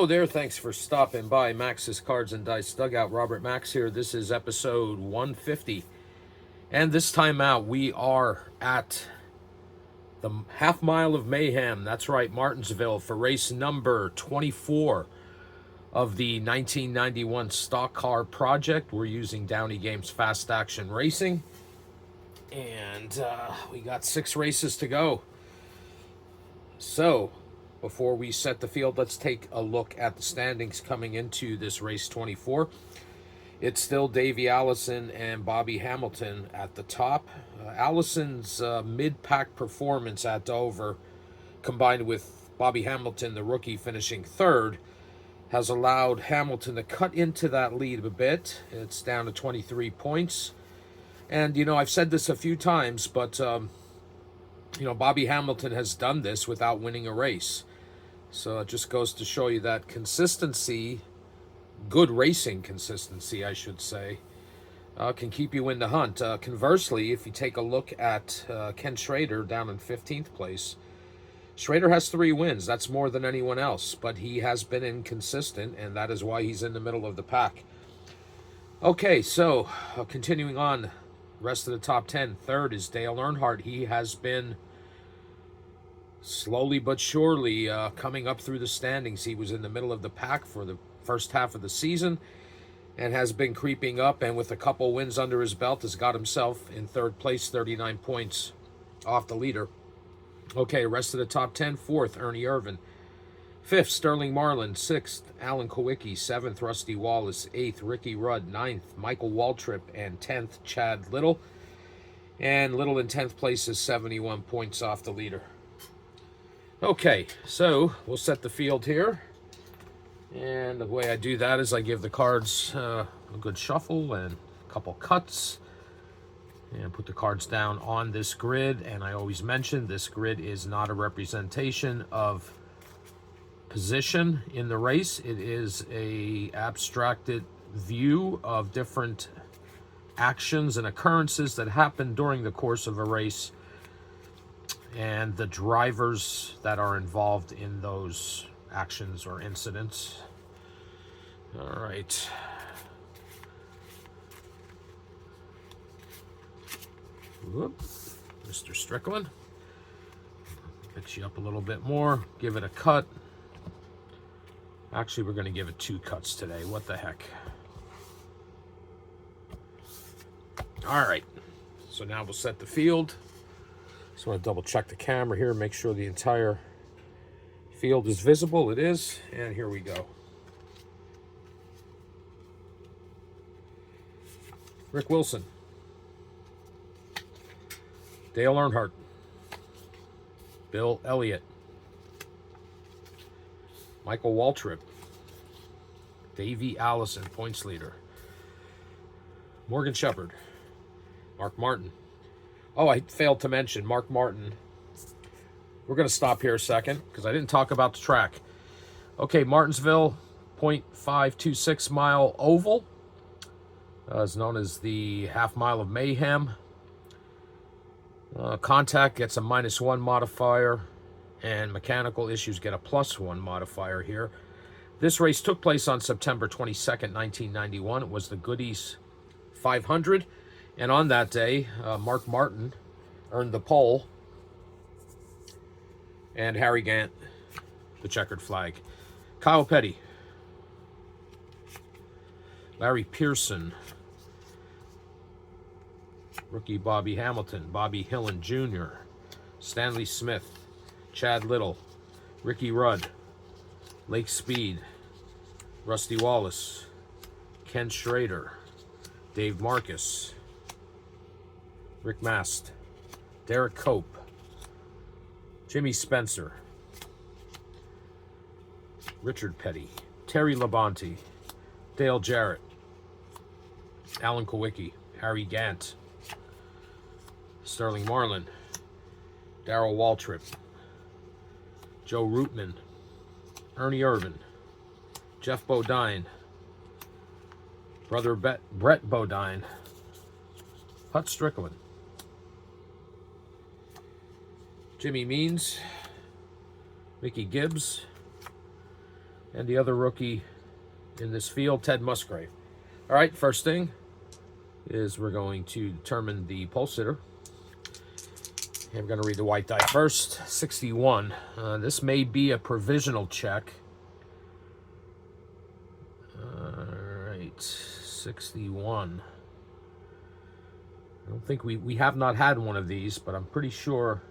Hello there, thanks for stopping by Max's Cards and Dice Dugout. Robert Max here. This is episode 150. And this time out, we are at the half mile of mayhem. That's right, Martinsville, for race number 24 of the 1991 Stock Car Project. We're using Downey Games Fast Action Racing. And we got 6 races to go. So, before we set the field, let's take a look at the standings coming into this race 24. It's still Davey Allison and Bobby Hamilton at the top. Allison's mid-pack performance at Dover, combined with Bobby Hamilton, the rookie, finishing third, has allowed Hamilton to cut into that lead a bit. It's down to 23 points. And, I've said this a few times, but, Bobby Hamilton has done this without winning a race. So it just goes to show you that consistency, good racing consistency, I should say, can keep you in the hunt. Conversely, if you take a look at Ken Schrader down in 15th place, Schrader has 3 wins. That's more than anyone else, but he has been inconsistent, and that is why he's in the middle of the pack. Okay, so continuing on, rest of the top 10. Third is Dale Earnhardt. He has been slowly but surely coming up through the standings. He was in the middle of the pack for the first half of the season and has been creeping up, and with a couple wins under his belt has got himself in third place, 39 points off the leader. Okay, rest of the top 10. Fourth, Ernie Irvan. Fifth, Sterling Marlin. Sixth, Alan Kowicki. Seventh, Rusty Wallace. Eighth, Ricky Rudd. Ninth, Michael Waltrip. And 10th, Chad Little. And Little in 10th place is 71 points off the leader. Okay, so we'll set the field here. And the way I do that is I give the cards a good shuffle and a couple cuts. And put the cards down on this grid. And I always mention this grid is not a representation of position in the race. It is a abstracted view of different actions and occurrences that happen during the course of a race and the drivers that are involved in those actions or incidents. All right. Whoop. Mr. Strickland. Fix you up a little bit more. Give it a cut. Actually, we're going to give it 2 cuts today. What the heck? All right. So now we'll set the field. Just want to double check the camera here, make sure the entire field is visible. It is. And here we go. Rick Wilson. Dale Earnhardt. Bill Elliott. Michael Waltrip. Davey Allison, points leader. Morgan Shepherd. Mark Martin. Oh, I failed to mention Mark Martin. We're going to stop here a second because I didn't talk about the track. Okay, Martinsville, 0.526 mile oval, is known as the half mile of mayhem. Contact gets a -1 modifier, and mechanical issues get a +1 modifier here. This race took place on September 22nd, 1991. It was the Goody's 500. And on that day, Mark Martin earned the pole, and Harry Gant, the checkered flag. Kyle Petty, Larry Pearson, rookie Bobby Hamilton, Bobby Hillen Jr., Stanley Smith, Chad Little, Ricky Rudd, Lake Speed, Rusty Wallace, Ken Schrader, Dave Marcus, Rick Mast, Derek Cope, Jimmy Spencer, Richard Petty, Terry Labonte, Dale Jarrett, Alan Kowicki, Harry Gant, Sterling Marlin, Darrell Waltrip, Joe Rootman, Ernie Irvan, Jeff Bodine, Brother Brett Bodine, Hut Strickland, Jimmy Means, Mickey Gibbs, And the other rookie in this field, Ted Musgrave. All right, first thing is we're going to determine the pole sitter. And we're going to read the white die first. 61. This may be a provisional check. All right, 61. I don't think we have not had one of these, but I'm pretty sure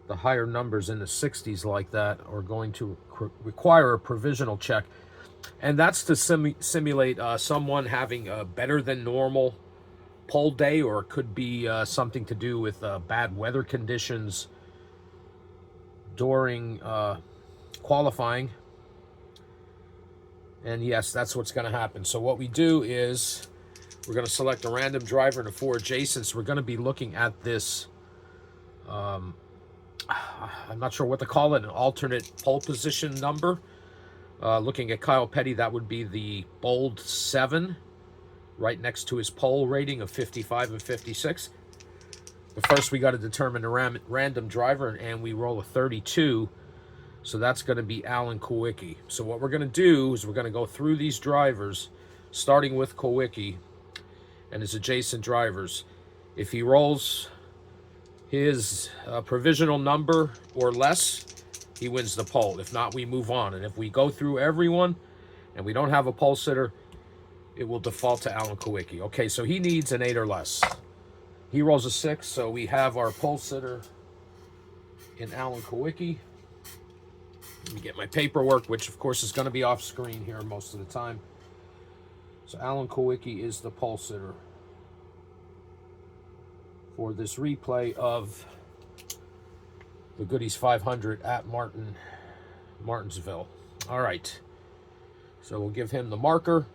the higher numbers in the 60s like that are going to require a provisional check. And that's to simulate someone having a better than normal pole day, or it could be something to do with bad weather conditions during qualifying. And yes, that's what's going to happen. So what we do is we're going to select a random driver and the 4 adjacents. We're going to be looking at this, I'm not sure what to call it, an alternate pole position number. Looking at Kyle Petty, that would be the bold 7, right next to his pole rating of 55 and 56. But first we got to determine the random driver, and we roll a 32. So that's going to be Alan Kulwicki. So what we're going to do is we're going to go through these drivers, starting with Kulwicki and his adjacent drivers. If he rolls his provisional number or less, he wins the pole. If not, we move on. And if we go through everyone and we don't have a pole sitter, it will default to Alan Kulwicki. Okay, so he needs an 8 or less. He rolls a 6, so we have our pole sitter in Alan Kulwicki. Let me get my paperwork, which of course is going to be off screen here most of the time. So Alan Kulwicki is the pole sitter for this replay of the Goody's 500 at Martinsville. All right, so we'll give him the marker,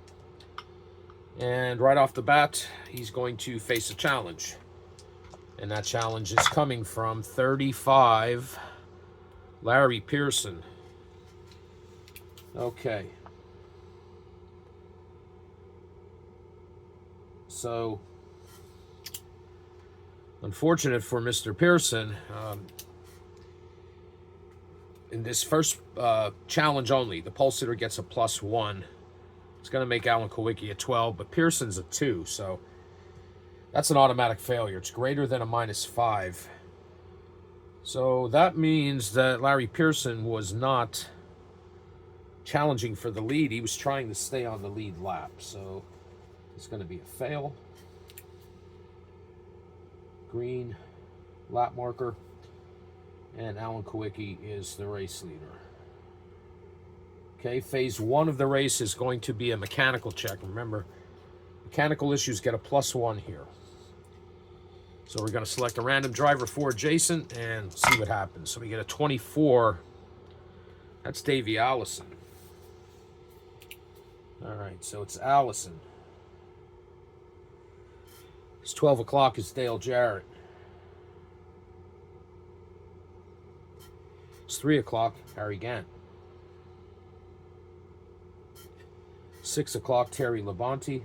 and right off the bat he's going to face a challenge, and that challenge is coming from 35 Larry Pearson. Okay, so unfortunate for Mr. Pearson, in this first challenge only, the pole sitter gets a +1. It's going to make Alan Kulwicki a 12, but Pearson's a 2, so that's an automatic failure. It's greater than a -5. So that means that Larry Pearson was not challenging for the lead. He was trying to stay on the lead lap, so it's going to be a fail. Green lap marker, and Alan Kulwicki is the race leader. Okay, phase 1 of the race is going to be a mechanical check. Remember, mechanical issues get a +1 here. So we're going to select a random driver 4 adjacent and see what happens. So we get a 24. That's Davey Allison. All right, so it's Allison. It's 12 o'clock is Dale Jarrett. It's 3 o'clock, Harry Gant. 6 o'clock, Terry Labonte.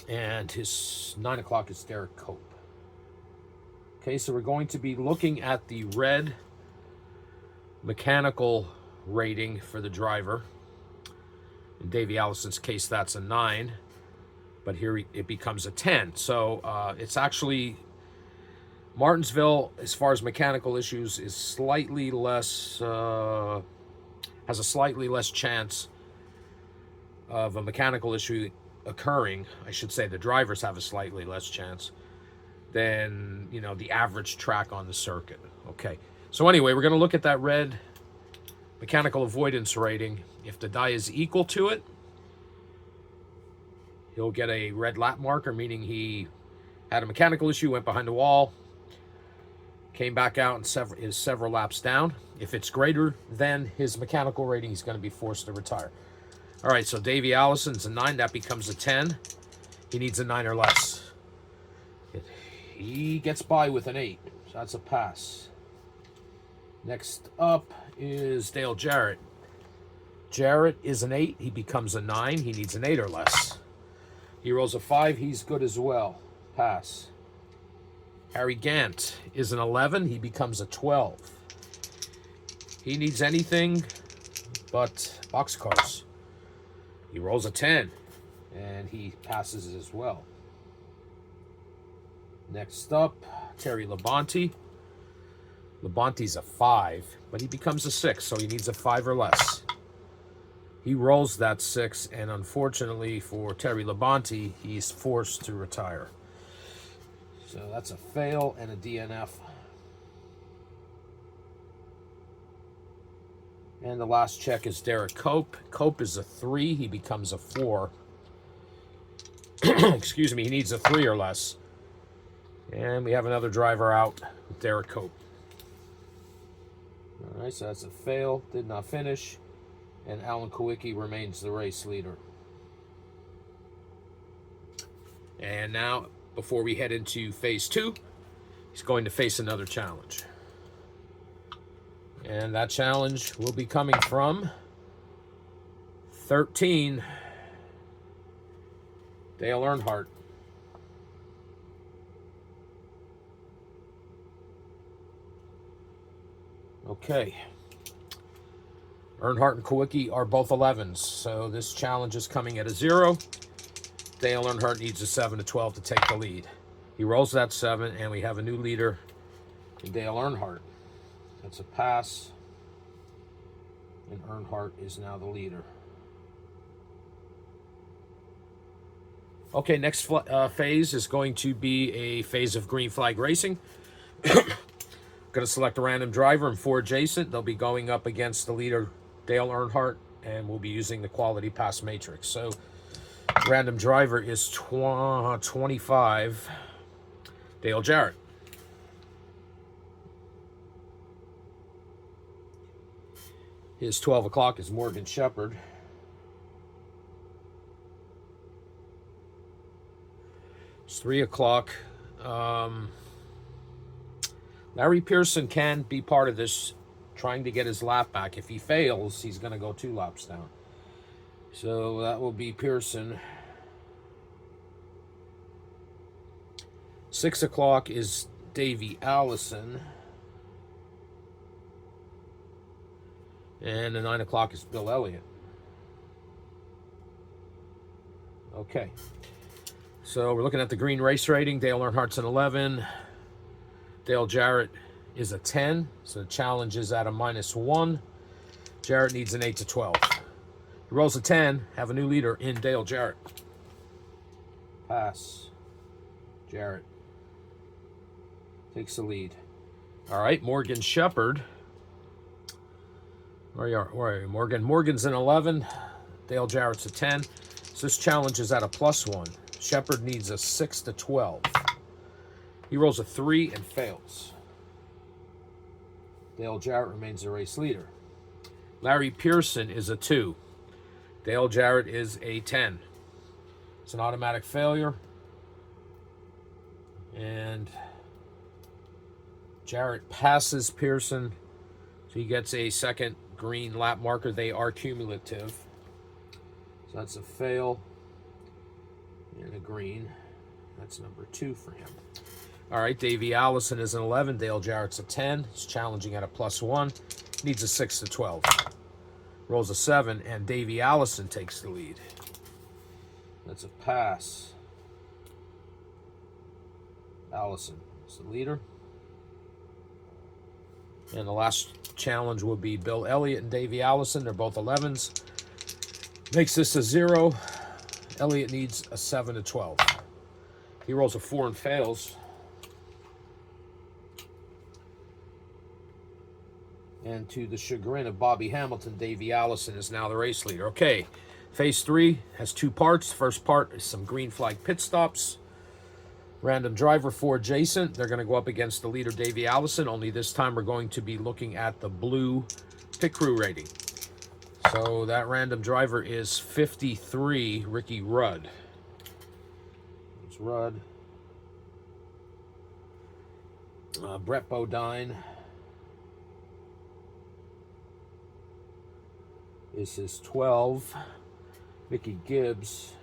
And his 9 o'clock is Derek Cope. Okay, so we're going to be looking at the red mechanical rating for the driver. In Davey Allison's case, that's a 9, but here it becomes a 10. So it's actually Martinsville, as far as mechanical issues, is slightly less, has a slightly less chance of a mechanical issue occurring. I should say the drivers have a slightly less chance than, you know, the average track on the circuit. Okay, so anyway, we're going to look at that red mechanical avoidance rating. If the die is equal to it, he'll get a red lap marker, meaning he had a mechanical issue, went behind the wall, came back out and is several laps down. If it's greater than his mechanical rating, he's going to be forced to retire. All right, so Davey Allison's a 9. That becomes a 10. He needs a 9 or less. He gets by with an 8, so that's a pass. Next up is Dale Jarrett. Jarrett is an 8. He becomes a 9. He needs an 8 or less. He rolls a 5. He's good as well. Pass. Harry Gant is an 11. He becomes a 12. He needs anything but boxcars. He rolls a 10, and he passes as well. Next up, Terry Labonte. Labonte's a 5, but he becomes a 6, so he needs a 5 or less. He rolls that 6, and unfortunately for Terry Labonte, he's forced to retire. So that's a fail and a DNF. And the last check is Derek Cope. Cope is a 3. He becomes a 4. Excuse me, he needs a 3 or less. And we have another driver out with Derek Cope. All right, so that's a fail. Did not finish. And Alan Kowicki remains the race leader. And now, before we head into phase 2, he's going to face another challenge. And that challenge will be coming from 13, Dale Earnhardt. Okay. Earnhardt and Kowicki are both 11s, so this challenge is coming at a 0. Dale Earnhardt needs a 7 to 12 to take the lead. He rolls that 7, and we have a new leader in Dale Earnhardt. That's a pass, and Earnhardt is now the leader. Okay, next phase is going to be a phase of green flag racing. Going to select a random driver and 4 adjacent. They'll be going up against the leader, Dale Earnhardt, and we'll be using the quality pass matrix. So, random driver is 25, Dale Jarrett. His 12 o'clock is Morgan Shepherd. It's 3 o'clock. Larry Pearson can be part of this, trying to get his lap back. If he fails, he's going to go 2 laps down. So that will be Pearson. 6 o'clock is Davey Allison. And the 9 o'clock is Bill Elliott. Okay. So we're looking at the green race rating. Dale Earnhardt's an 11. Dale Jarrett is a 10. So the challenge is at a -1. Jarrett needs an 8 to 12. He rolls a 10. Have a new leader in Dale Jarrett. Pass. Jarrett takes the lead. All right, Morgan Shepherd. Where are you, Morgan? Morgan's an 11. Dale Jarrett's a 10. So this challenge is at a +1. Shepherd needs a 6 to 12. He rolls a 3 and fails. Dale Jarrett remains the race leader. Larry Pearson is a 2. Dale Jarrett is a 10. It's an automatic failure. And Jarrett passes Pearson, so he gets a second green lap marker. They are cumulative. So that's a fail and a green. That's number 2 for him. All right, Davey Allison is an 11. Dale Jarrett's a 10. He's challenging at a +1. Needs a 6 to 12. Rolls a 7, and Davey Allison takes the lead. That's a pass. Allison is the leader. And the last challenge will be Bill Elliott and Davey Allison. They're both 11s. Makes this a 0. Elliott needs a 7 to 12. He rolls a 4 and fails. And to the chagrin of Bobby Hamilton, Davey Allison is now the race leader. Okay, phase 3 has 2 parts. First part is some green flag pit stops. Random driver 4 adjacent. They're going to go up against the leader, Davey Allison. Only this time we're going to be looking at the blue pit crew rating. So that random driver is 53, Ricky Rudd. It's Rudd. Brett Bodine is his 12. Mickey Gibbs.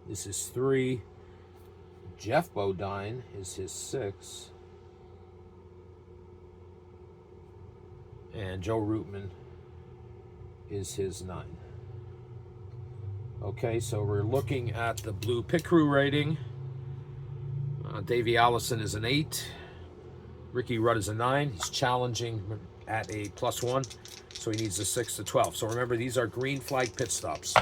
This is 3. Jeff Bodine is his 6. And Joe Rootman is his 9. Okay, so we're looking at the blue pit crew rating. Davey Allison is an 8. Ricky Rudd is a 9. He's challenging at a +1, so he needs a 6 to 12. So remember, these are green flag pit stops.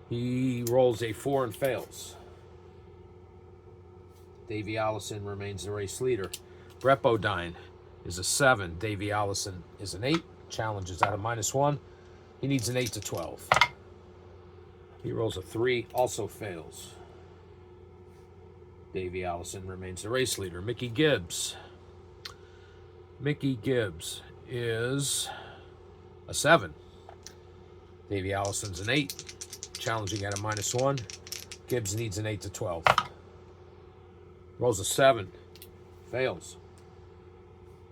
He rolls a 4 and fails. Davey Allison remains the race leader. Brett Bodine is a 7. Davey Allison is an 8. Challenges at a -1. He needs an 8 to 12. He rolls a 3, also fails. Davey Allison remains the race leader. Mickey Gibbs. Mickey Gibbs is a 7. Davey Allison's an 8. Challenging at a -1. Gibbs needs an 8 to 12. Rolls a 7. Fails.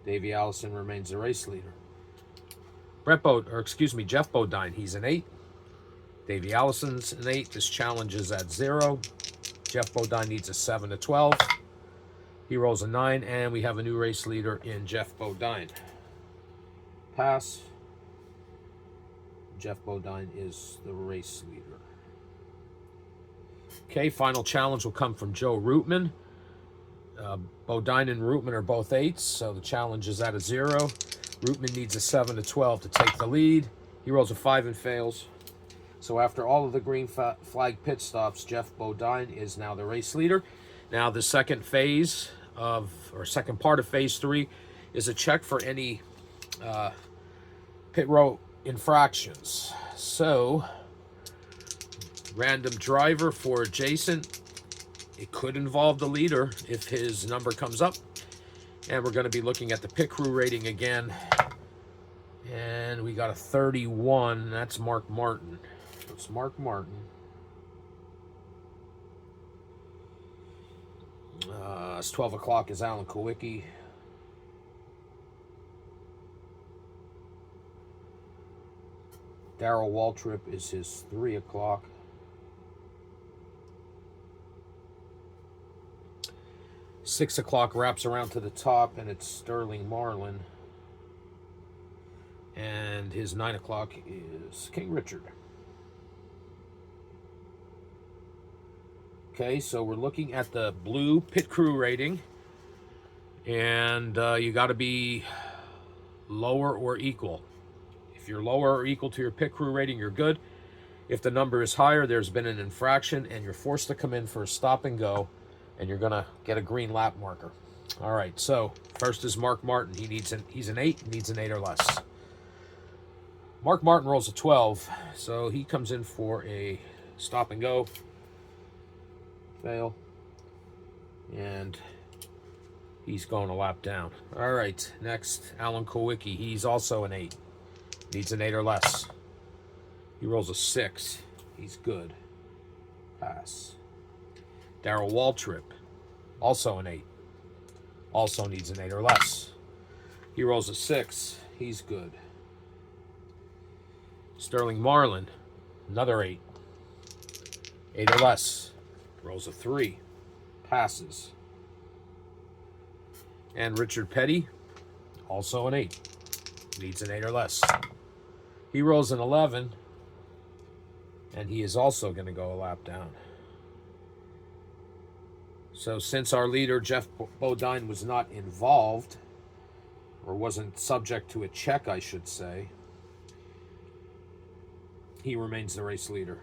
Davey Allison remains the race leader. Jeff Bodine, he's an 8. Davey Allison's an 8. This challenge is at 0. Jeff Bodine needs a 7 to 12. He rolls a 9, and we have a new race leader in Jeff Bodine. Pass. Jeff Bodine is the race leader. Okay, final challenge will come from Joe Rootman. Bodine and Rootman are both 8s, so the challenge is at a 0. Rootman needs a 7 to 12 to take the lead. He rolls a 5 and fails. So after all of the green flag pit stops, Jeff Bodine is now the race leader. Now the second part of phase 3 is a check for any pit row infractions. So, random driver for Jason. It could involve the leader if his number comes up. And we're going to be looking at the pit crew rating again. And we got a 31. That's Mark Martin. So it's Mark Martin. It's 12 o'clock is Alan Kowicki. Darrell Waltrip is his 3 o'clock. Six o'clock wraps around to the top, and it's Sterling Marlin. And his 9 o'clock is King Richard. Okay, so we're looking at the blue pit crew rating. And you got to be lower or equal. If you're lower or equal to your pit crew rating, you're good. If the number is higher, there's been an infraction, and you're forced to come in for a stop and go, and you're going to get a green lap marker. All right, so first is Mark Martin. He's an 8, needs an 8 or less. Mark Martin rolls a 12, so he comes in for a stop and go. Fail. And he's going a lap down. All right, next, Alan Kowicki. He's also an 8. Needs an 8 or less. He rolls a 6. He's good. Pass. Darrell Waltrip, also an 8. Also needs an 8 or less. He rolls a 6. He's good. Sterling Marlin, another 8. 8 or less. Rolls a 3. Passes. And Richard Petty, also an 8. Needs an 8 or less. He rolls an 11. And he is also going to go a lap down. So since our leader, Jeff Bodine, was not involved, or wasn't subject to a check, I should say, he remains the race leader.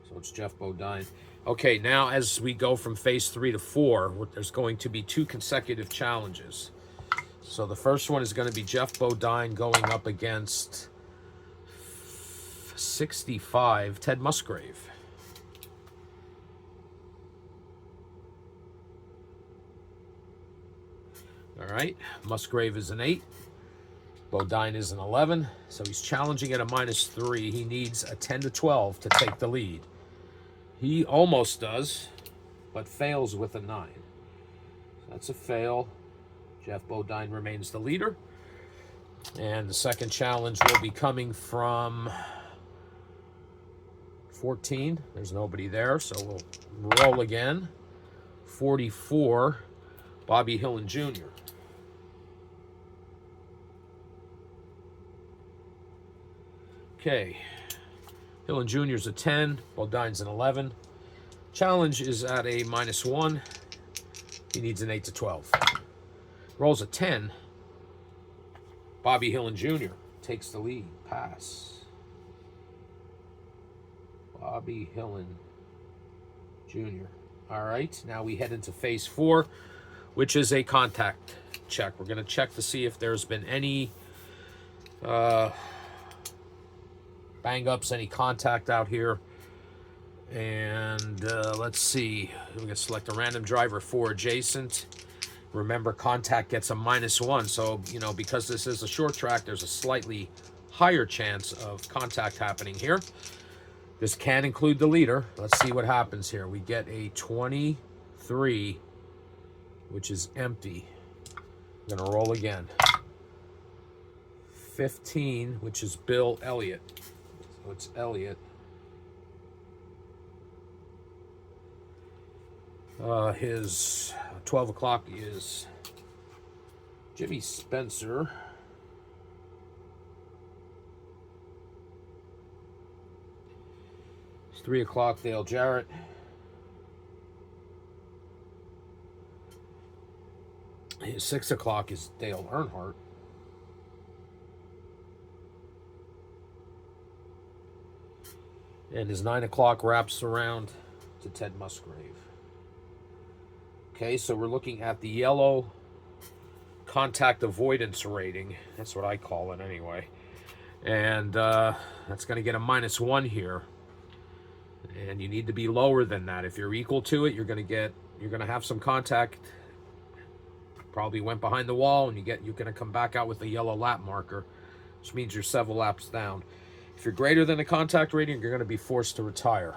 So it's Jeff Bodine. Okay, now as we go from phase 3 to 4, there's going to be 2 consecutive challenges. So the first one is going to be Jeff Bodine going up against 65, Ted Musgrave. All right, Musgrave is an 8. Bodine is an 11, so he's challenging at a -3. He needs a 10 to 12 to take the lead. He almost does, but fails with a 9. So that's a fail. Jeff Bodine remains the leader. And the second challenge will be coming from 14. There's nobody there, so we'll roll again. 44, Bobby Hillen Jr. Okay. Hillen Jr. is a 10. Bodine's an 11. Challenge is at a -1. He needs an 8 to 12. Rolls a 10. Bobby Hillen Jr. takes the lead. Pass. Bobby Hillen Jr. All right, now we head into phase 4, which is a contact check. We're going to check to see if there's been any bang-ups, any contact out here. And let's see. We're going to select a random driver for adjacent. Remember, contact gets a -1. So, you know, because this is a short track, there's a slightly higher chance of contact happening here. This can include the leader. Let's see what happens here. We get a 23, which is empty. I'm going to roll again. 15, which is Bill Elliott. So it's Elliott. His 12 o'clock is Jimmy Spencer. It's 3 o'clock, Dale Jarrett. His 6 o'clock is Dale Earnhardt. And his 9 o'clock wraps around to Ted Musgrave. Okay, so we're looking at the yellow contact avoidance rating. That's what I call it anyway. And that's going to get a -1 here. And you need to be lower than that. If you're equal to it, you're going to have some contact. Probably went behind the wall, and you're going to come back out with a yellow lap marker, which means you're several laps down. If you're greater than the contact rating, you're going to be forced to retire.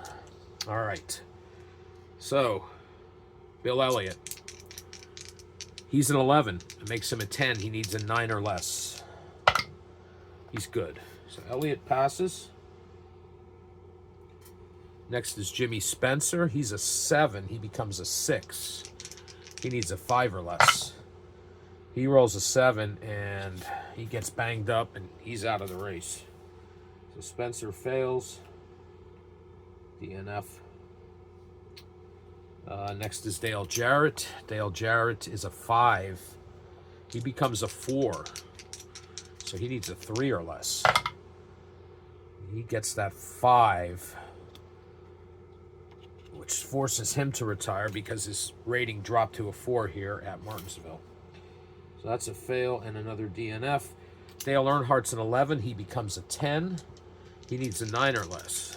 All right. So, Bill Elliott. He's an 11. It makes him a 10. He needs a 9 or less. He's good. So Elliott passes. Next is Jimmy Spencer. He's a 7. He becomes a 6. He needs a 5 or less. He rolls a 7, and he gets banged up, and he's out of the race. So Spencer fails. DNF. Next is Dale Jarrett. Dale Jarrett is a 5. He becomes a 4. So he needs a 3 or less. He gets that 5, which forces him to retire because his rating dropped to a 4 here at Martinsville. So that's a fail and another DNF. Dale Earnhardt's an 11. He becomes a 10. He needs a 9 or less.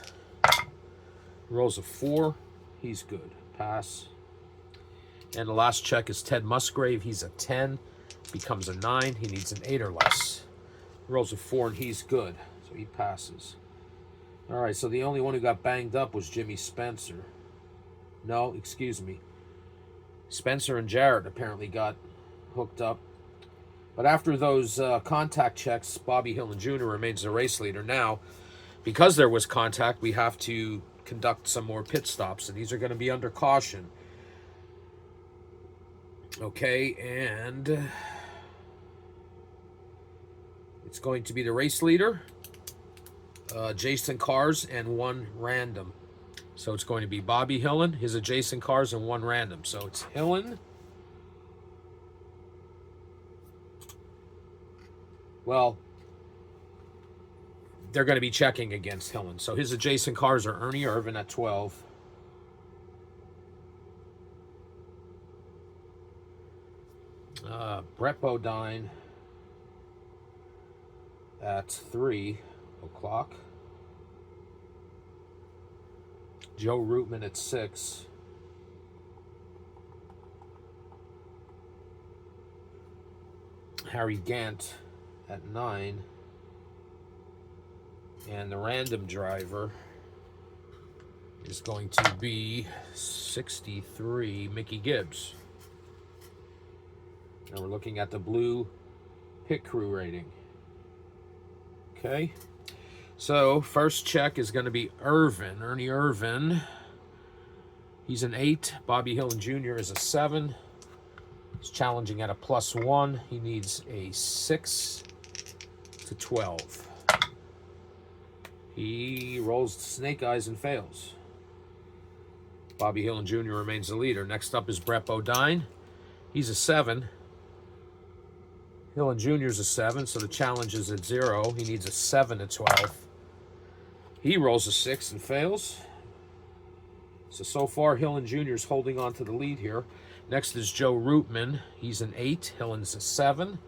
Rolls a 4. He's good. Pass. And the last check is Ted Musgrave. He's a 10. Becomes a 9. He needs an 8 or less. Rolls a 4, and he's good. So he passes. All right, so the only one who got banged up was Jimmy Spencer. No, excuse me. Spencer and Jarrett apparently got hooked up. But after those contact checks, Bobby Hillen Jr. remains the race leader. Now, because there was contact, we have to conduct some more pit stops, and these are going to be under caution. Okay, and it's going to be the race leader, adjacent cars, and 1 random. So it's going to be Bobby Hillen, his adjacent cars, and 1 random. So it's Hillen. Well, they're going to be checking against Hillen. So his adjacent cars are Ernie Irvan at 12. Brett Bodine at 3 o'clock. Joe Rootman at 6. Harry Gant at 9. And the random driver is going to be 63, Mickey Gibbs. Now we're looking at the blue pit crew rating. Okay. So first check is going to be Irvan, Ernie Irvan. He's an 8. Bobby Hillen Jr. is a 7. He's challenging at a +1. He needs a 6 to 12. He rolls snake eyes and fails. Bobby Hillin Jr. remains the leader. Next up is Brett Bodine. He's a 7. Hillin Jr. is a 7, so the challenge is at 0. He needs a 7 to 12. He rolls a 6 and fails. So far, Hillin Jr. is holding on to the lead here. Next is Joe Rootman. He's an 8. Hillin's a 7.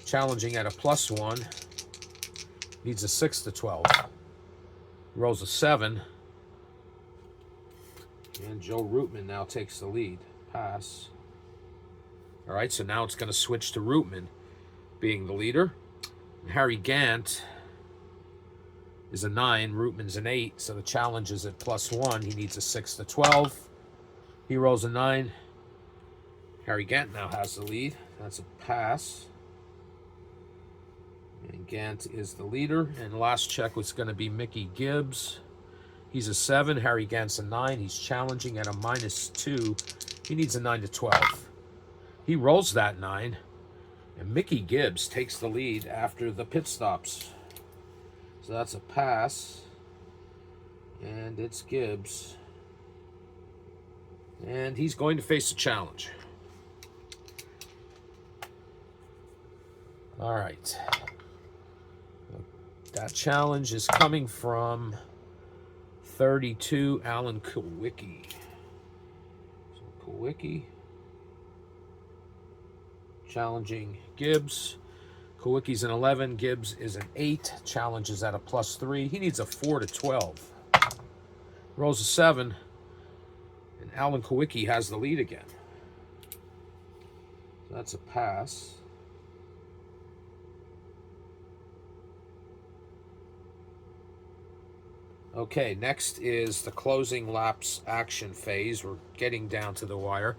Challenging at a +1. Needs a 6 to 12. Rolls a 7. And Joe Rootman now takes the lead. Pass. All right, so now it's going to switch to Rootman being the leader. Harry Gant is a 9. Rootman's an 8, so the challenge is at +1. He needs a 6 to 12. He rolls a 9. Harry Gant now has the lead. That's a pass. And Gant is the leader. And last check was going to be Mickey Gibbs. He's a 7. Harry Gant's a 9. He's challenging at a -2. He needs a 9 to 12. He rolls that 9. And Mickey Gibbs takes the lead after the pit stops. So that's a pass. And it's Gibbs. And he's going to face a challenge. All right. That challenge is coming from 32, Alan Kowicki. So Kowicki challenging Gibbs. Kowicki's an 11. Gibbs is an 8. Challenge is at a +3. He needs a 4 to 12. Rolls a 7. And Alan Kowicki has the lead again. So that's a pass. Okay, next is the closing laps action phase. We're getting down to the wire.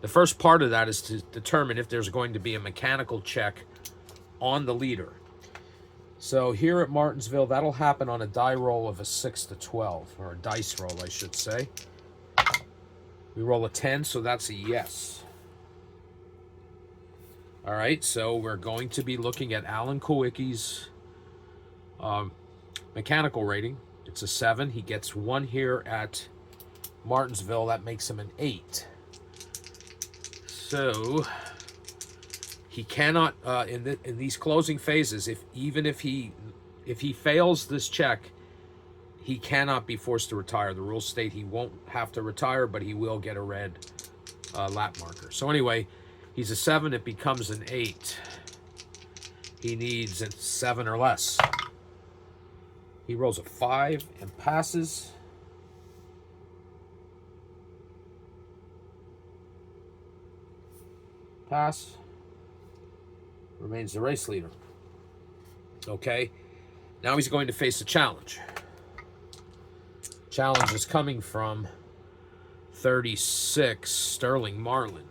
The first part of that is to determine if there's going to be a mechanical check on the leader. So here at Martinsville, that'll happen on a die roll of a 6 to 12, or a dice roll, I should say. We roll a 10, so that's a yes. All right, so we're going to be looking at Alan Kowicki's mechanical rating. It's a 7. He gets 1 here at Martinsville. That makes him an 8. So he cannot in these closing phases. If he fails this check, he cannot be forced to retire. The rules state he won't have to retire, but he will get a red lap marker. So anyway, he's a 7. It becomes an 8. He needs a 7 or less. He rolls a 5 and passes. Pass. Remains the race leader. Okay. Now he's going to face a challenge. Challenge is coming from 36, Sterling Marlin.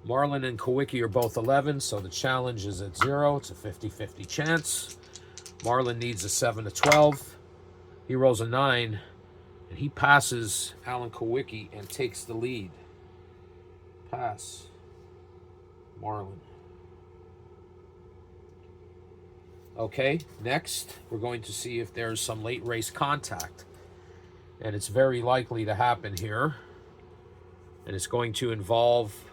Marlin and Kowicki are both 11, so the challenge is at 0. It's a 50-50 chance. Marlin needs a 7 to 12. He rolls a 9, and he passes Alan Kowicki and takes the lead. Pass. Marlin. Okay, next we're going to see if there's some late race contact. And it's very likely to happen here. And it's going to involve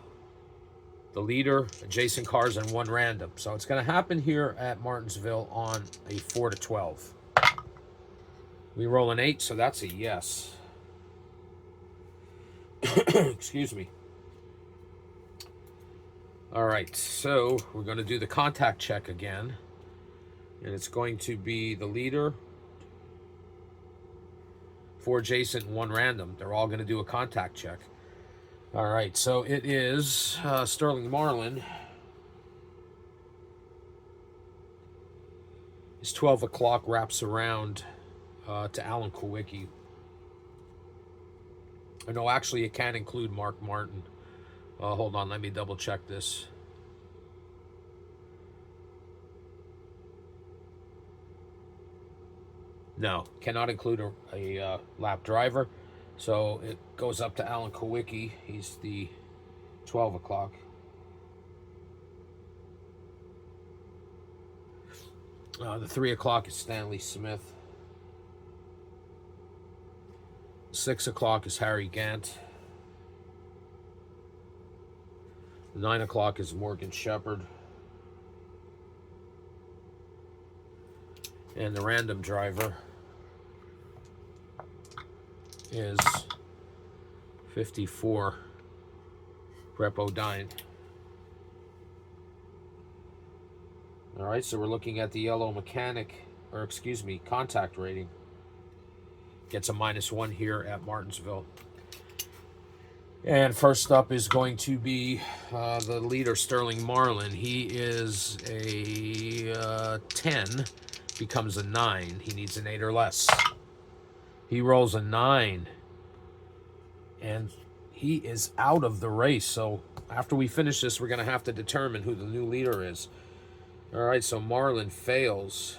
the leader, adjacent cars, and 1 random. So it's going to happen here at Martinsville on a 4 to 12. We roll an 8, so that's a yes. Excuse me. All right, so we're going to do the contact check again. And it's going to be the leader, 4 adjacent, and 1 random. They're all going to do a contact check. All right, so it is Sterling Marlin. His 12 o'clock wraps around to Alan Kowicki. Oh, no, actually, it can include Mark Martin. Hold on, let me double check this. No, cannot include a lap driver. So it goes up to Alan Kowicki. He's the 12 o'clock. The 3 o'clock is Stanley Smith. 6 o'clock is Harry Gant. 9 o'clock is Morgan Shepherd. And the random driver is 54, Brett Bodine. All right, so we're looking at the yellow mechanic, or excuse me, contact rating. Gets a -1 here at Martinsville. And first up is going to be the leader, Sterling Marlin. He is a 10, becomes a 9. He needs an 8 or less. He rolls a 9, and he is out of the race. So after we finish this, we're going to have to determine who the new leader is. All right, so Marlin fails.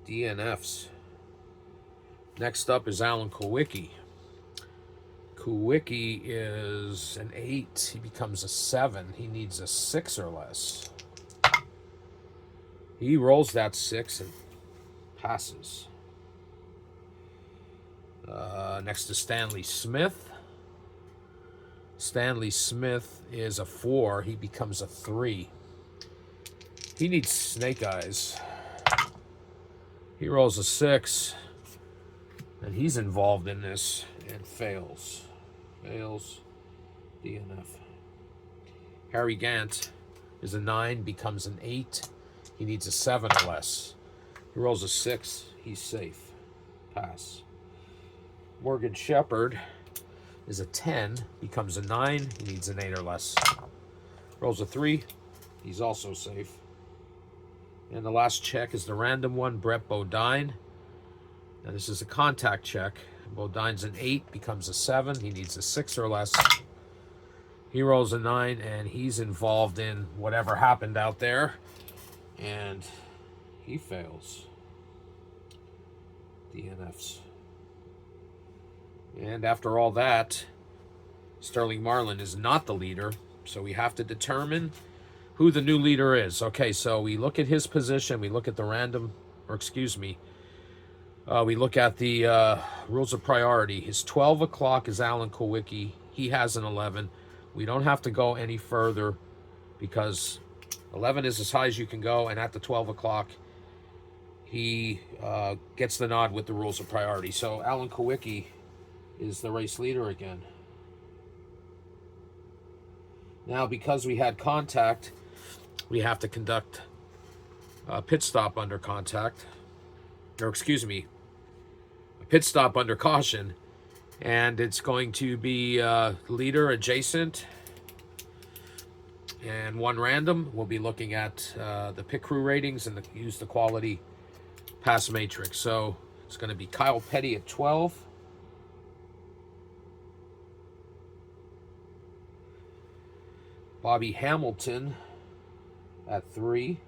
DNFs. Next up is Alan Kowicki. Kowicki is an 8. He becomes a 7. He needs a 6 or less. He rolls that 6 and passes. Next is Stanley Smith. Stanley Smith is a 4. He becomes a 3. He needs snake eyes. He rolls a 6. And he's involved in this and fails. Fails. DNF. Harry Gant is a 9, becomes an 8. He needs a 7 or less. He rolls a 6. He's safe. Pass. Morgan Shepherd is a 10, becomes a 9. He needs an 8 or less. Rolls a 3. He's also safe. And the last check is the random one, Brett Bodine. Now this is a contact check. Bodine's an 8, becomes a 7. He needs a 6 or less. He rolls a 9, and he's involved in whatever happened out there. And he fails. DNFs. And after all that, Sterling Marlin is not the leader. So we have to determine who the new leader is. Okay, so we look at his position. We look at the random, or excuse me, we look at the rules of priority. His 12 o'clock is Alan Kowicki. He has an 11. We don't have to go any further because 11 is as high as you can go, and at the 12 o'clock, he gets the nod with the rules of priority. So Alan Kowicki is the race leader again. Now, because we had contact, we have to conduct a pit stop under contact, or excuse me, a pit stop under caution, and it's going to be leader adjacent and one random. We'll be looking at the pit crew ratings and use the quality pass matrix. So it's going to be Kyle Petty at 12. Bobby Hamilton at 3.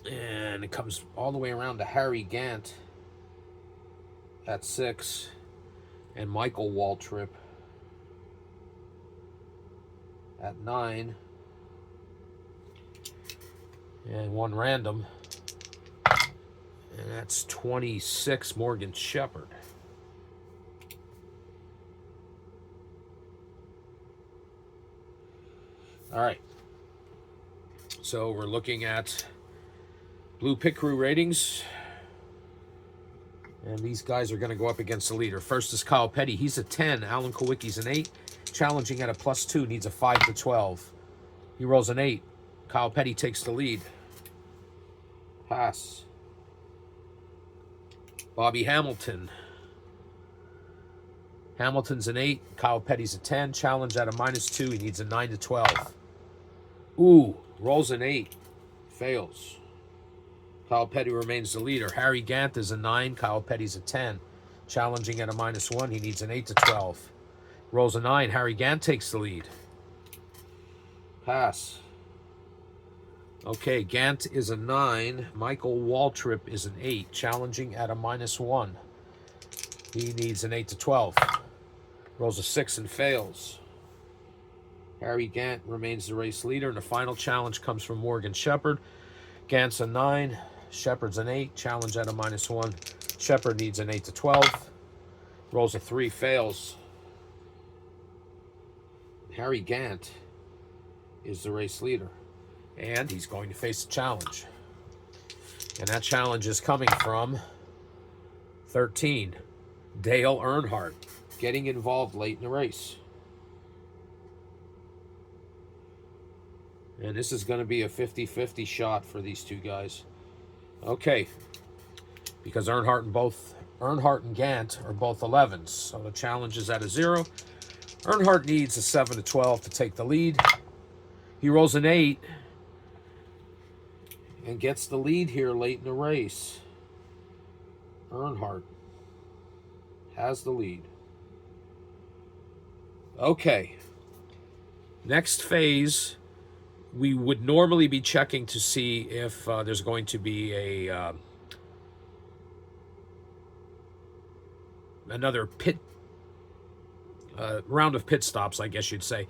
And it comes all the way around to Harry Gant at 6. And Michael Waltrip at 9. And one random. And that's 26, Morgan Shepherd. All right. So we're looking at blue pit crew ratings. And these guys are going to go up against the leader. First is Kyle Petty. He's a 10. Alan Kowicki's an 8. Challenging at a +2. Needs a 5 to 12. He rolls an 8. Kyle Petty takes the lead. Pass. Bobby Hamilton. Hamilton's an 8. Kyle Petty's a 10. Challenge at a -2. He needs a 9 to 12. Ooh, rolls an 8. Fails. Kyle Petty remains the leader. Harry Gant is a 9. Kyle Petty's a 10. Challenging at a -1. He needs an 8 to 12. Rolls a 9. Harry Gant takes the lead. Pass. Okay, Gant is a 9. Michael Waltrip is an 8. Challenging at a -1. He needs an 8 to 12. Rolls a 6 and fails. Harry Gant remains the race leader, and the final challenge comes from Morgan Shepherd. Gant's a 9, Shepherd's an 8, challenge at a -1. Shepherd needs an 8 to 12. Rolls a 3, fails. Harry Gant is the race leader, and he's going to face a challenge. And that challenge is coming from 13, Dale Earnhardt, getting involved late in the race. And this is going to be a 50-50 shot for these two guys. Okay, because Earnhardt and Gant are both 11s, so the challenge is at a 0. Earnhardt needs a 7 to 12 to take the lead. He rolls an 8 and gets the lead here late in the race. Earnhardt has the lead. Okay, next phase, we would normally be checking to see if there's going to be a another round of pit stops, I guess you'd say.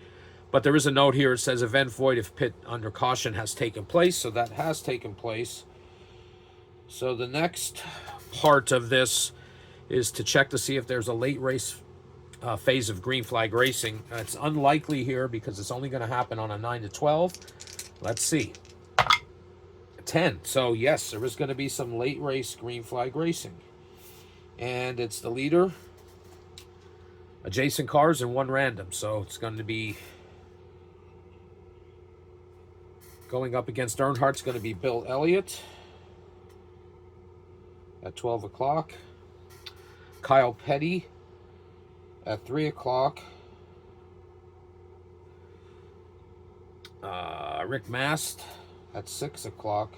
But there is a note here. It says event void if pit under caution has taken place. So that has taken place. So the next part of this is to check to see if there's a late race phase of green flag racing. It's unlikely here because it's only going to happen on a 9 to 12. Let's see. 10. So yes, there is going to be some late race green flag racing. And it's the leader, adjacent cars, and 1 random. So it's going to be going up against Earnhardt's going to be Bill Elliott at 12 o'clock. Kyle Petty at 3 o'clock. Rick Mast at 6 o'clock.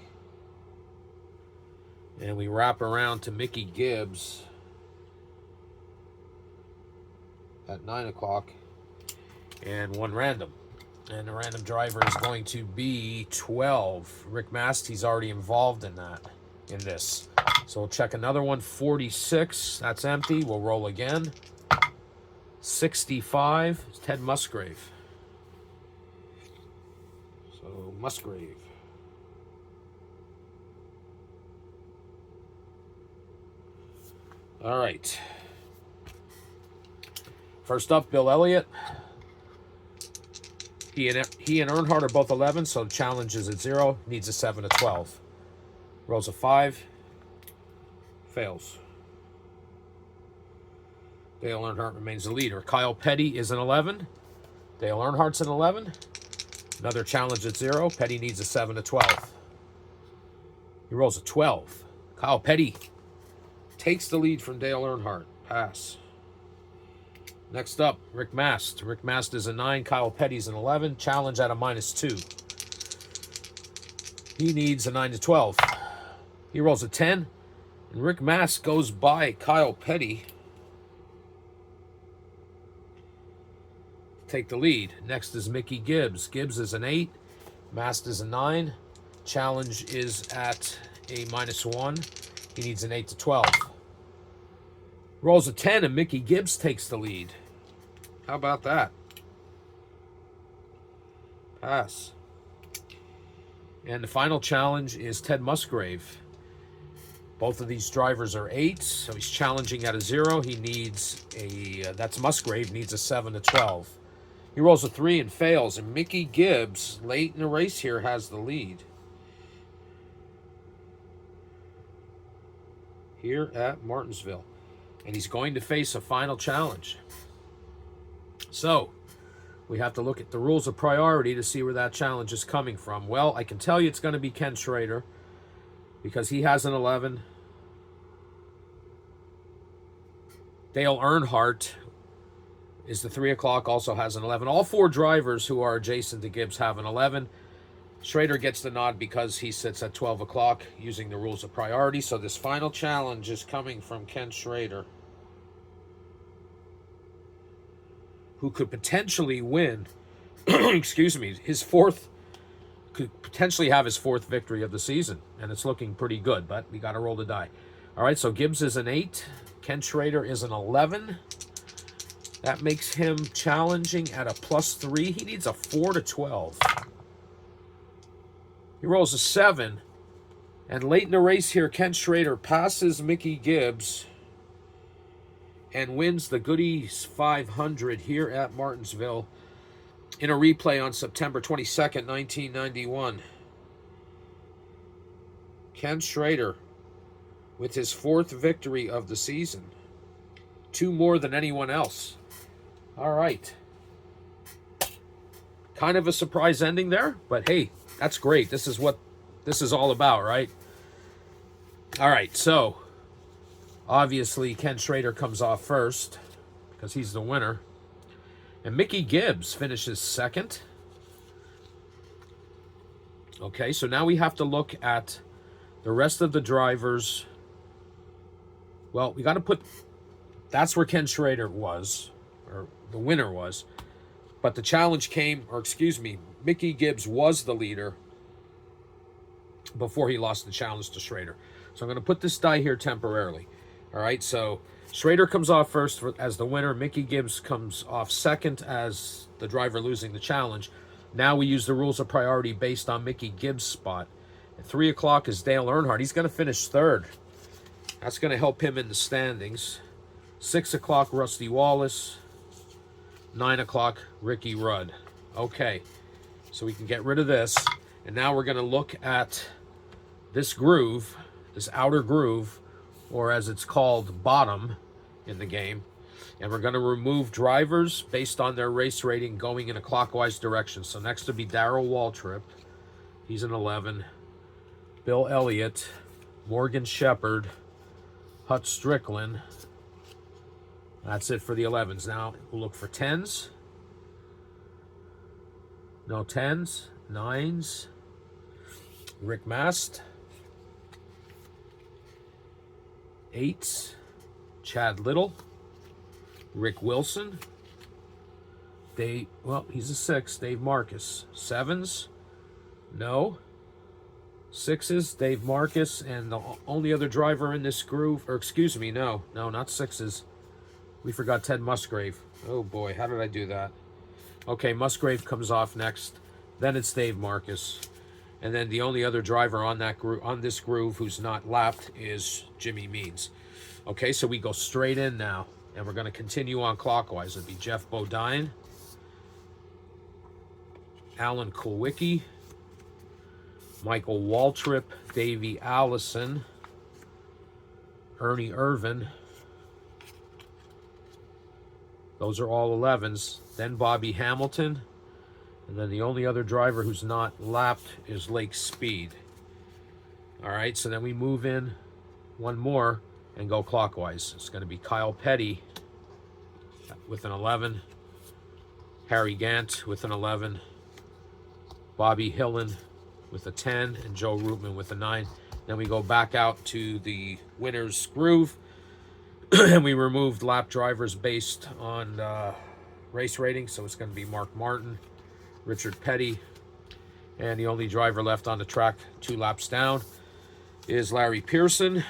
And we wrap around to Mickey Gibbs at 9 o'clock. And 1 random. And the random driver is going to be 12. Rick Mast, he's already involved in this. So we'll check another one. 46, that's empty. We'll roll again. 65, it's Ted Musgrave. So Musgrave. All right. First up, Bill Elliott. He and Earnhardt are both 11, so the challenge is at 0. Needs a 7 to 12. Rolls a 5. Fails. Dale Earnhardt remains the leader. Kyle Petty is an 11. Dale Earnhardt's an 11. Another challenge at 0. Petty needs a 7 to 12. He rolls a 12. Kyle Petty takes the lead from Dale Earnhardt. Pass. Next up, Rick Mast. Rick Mast is a 9. Kyle Petty's an 11. Challenge at a -2. He needs a 9 to 12. He rolls a 10. And Rick Mast goes by Kyle Petty to take the lead. Next is Mickey Gibbs. Gibbs is an 8. Mast is a 9. Challenge is at a -1. He needs an 8 to 12. Rolls a 10 and Mickey Gibbs takes the lead. How about that? Pass. And the final challenge is Ted Musgrave. Both of these drivers are 8, so he's challenging at a 0. He needs that's Musgrave, needs a 7 to 12. He rolls a 3 and fails, and Mickey Gibbs, late in the race here, has the lead. Here at Martinsville. And he's going to face a final challenge. So, we have to look at the rules of priority to see where that challenge is coming from. Well, I can tell you it's going to be Ken Schrader because he has an 11. Dale Earnhardt is the 3 o'clock, also has an 11. All 4 drivers who are adjacent to Gibbs have an 11. Schrader gets the nod because he sits at 12 o'clock using the rules of priority. So this final challenge is coming from Ken Schrader, who could potentially win, excuse me, could potentially have his 4th victory of the season. And it's looking pretty good, but we got to roll the die. All right, so Gibbs is an 8. Ken Schrader is an 11. That makes him challenging at a +3. He needs a 4 to 12. He rolls a 7. And late in the race here, Ken Schrader passes Mickey Gibbs and wins the Goody's 500 here at Martinsville in a replay on September 22nd, 1991. Ken Schrader with his 4th victory of the season. 2 more than anyone else. All right. Kind of a surprise ending there, but hey, that's great. This is what this is all about, right? All right, so obviously Ken Schrader comes off first because he's the winner. And Mickey Gibbs finishes 2nd. Okay, so now we have to look at the rest of the drivers. Well, we got to put... That's where Ken Schrader was, or the winner was. But the challenge came, or excuse me, Mickey Gibbs was the leader before he lost the challenge to Schrader. So I'm going to put this die here temporarily. All right, so Schrader comes off first as the winner. Mickey Gibbs comes off 2nd as the driver losing the challenge. Now we use the rules of priority based on Mickey Gibbs' spot. At 3 o'clock is Dale Earnhardt. He's going to finish 3rd. That's going to help him in the standings. 6 o'clock, Rusty Wallace. 9 o'clock, Ricky Rudd. Okay, so we can get rid of this. And now we're going to look at this groove, this outer groove, or as it's called, bottom in the game. And we're going to remove drivers based on their race rating going in a clockwise direction. So next will be Darrell Waltrip. He's an 11. Bill Elliott, Morgan Shepherd, Hut Strickland. That's it for the 11s. Now we'll look for 10s. No 10s. 9s. Rick Mast. 8s. Chad Little. Rick Wilson. Dave, well, he's a 6. Dave Marcus. 7s. No. 6s. Dave Marcus. And the only other driver in this groove, or excuse me, no, not 6s. We forgot Ted Musgrave. Oh boy, how did I do that? Okay, Musgrave comes off next. Then it's Dave Marcus. And then the only other driver on that on this groove who's not lapped is Jimmy Means. Okay, so we go straight in now. And we're going to continue on clockwise. It'll be Jeff Bodine, Alan Kulwicki, Michael Waltrip, Davey Allison, Ernie Irvin. Those are all 11s. Then Bobby Hamilton. And then the only other driver who's not lapped is Lake Speed. All right, so then we move in one more and go clockwise. It's going to be Kyle Petty with an 11. Harry Gant with an 11. Bobby Hillen with a 10. And Joe Rootman with a 9. Then we go back out to the winner's groove. And we removed lap drivers based on race rating. So it's going to be Mark Martin, Richard Petty, and the only driver left on the track 2 laps down is Larry Pearson.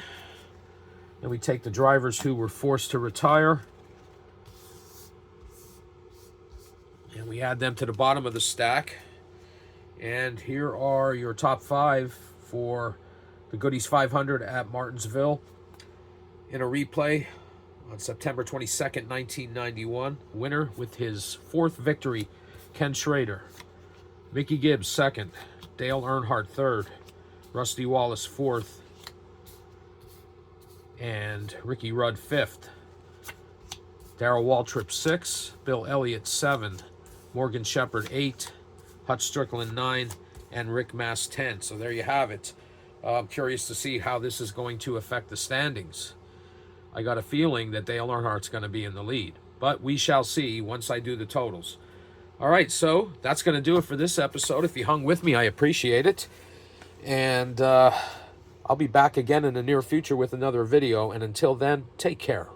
And we take the drivers who were forced to retire, and we add them to the bottom of the stack. And here are your top 5 for the Goody's 500 at Martinsville. In a replay on September 22nd, 1991. Winner with his 4th victory, Ken Schrader. Mickey Gibbs, 2nd. Dale Earnhardt, 3rd. Rusty Wallace, 4th. And Ricky Rudd, 5th. Darrell Waltrip, 6. Bill Elliott, 7. Morgan Shepherd, 8. Hutch Strickland, 9. And Rick Mast, 10. So there you have it. I'm curious to see how this is going to affect the standings. I got a feeling that Dale Earnhardt's going to be in the lead. But we shall see once I do the totals. All right, so that's going to do it for this episode. If you hung with me, I appreciate it. And I'll be back again in the near future with another video. And until then, take care.